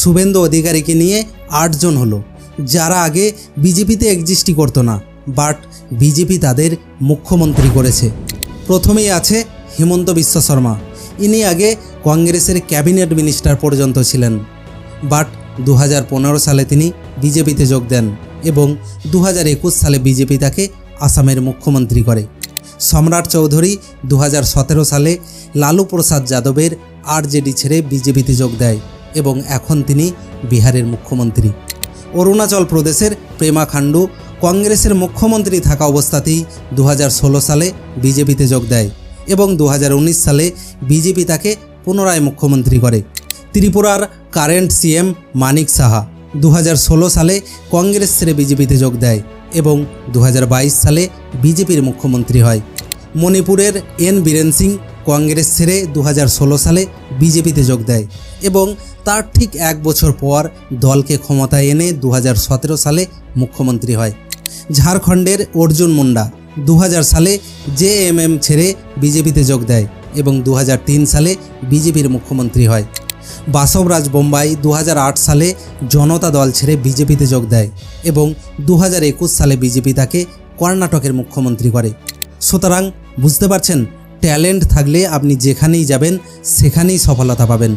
শুভেন্দু অধিকারীকে নিয়ে 8 জন হলো, যারা আগে বিজেপিতে এক্সিস্টই করতো না, বাট বিজেপি তাদের মুখ্যমন্ত্রী করেছে। প্রথমেই আছে হিমন্ত বিশ্ব শর্মা। ইনি আগে কংগ্রেসের ক্যাবিনেট মিনিস্টার পর্যন্ত ছিলেন, বাট 2015 সালে তিনি বিজেপিতে যোগ দেন এবং 2021 সালে বিজেপি তাকে আসামের মুখ্যমন্ত্রী করে। সম্রাট চৌধুরী 2017 সালে লালু প্রসাদ যাদবের আরজেডি ছেড়ে বিজেপিতে যোগ দেয় এবং এখন তিনি বিহারের মুখ্যমন্ত্রী। অরুণাচল প্রদেশের পেমা খান্ডু কংগ্রেসের মুখ্যমন্ত্রী থাকা অবস্থাতেই 2016 সালে বিজেপিতে যোগ দেয় এবং 2019 সালে বিজেপি তাকে পুনরায় মুখ্যমন্ত্রী করে। ত্রিপুরার কারেন্ট সিএম মানিক সাহা 2016 সালে কংগ্রেস ছেড়ে বিজেপিতে যোগ দেয় এবং 2022 সালে বিজেপির মুখ্যমন্ত্রী হয়। মণিপুরের এন বীরেন সিং কংগ্রেস ছেড়ে 2016 সালে বিজেপিতে যোগ দেয় এবং তার ঠিক 1 বছর পর দলকে ক্ষমতায় এনে 2017 সালে মুখ্যমন্ত্রী হয়। ঝাড়খণ্ডের অর্জুন মুন্ডা 2000 সালে জেএমএম ছেড়ে বিজেপিতে যোগ দেয় এবং 2003 সালে বিজেপির মুখ্যমন্ত্রী হয়। বাসবরাজ বোম্বাই 2008 সালে জনতা দল ছেড়ে বিজেপিতে যোগ দেয় এবং 2021 সালে বিজেপি তাকে কর্ণাটকের মুখ্যমন্ত্রী করে। সুতরাং বুঝতে পারছেন, ট্যালেন্ট থাকলে আপনি যেখানেই যাবেন সেখানেই সফলতা পাবেন।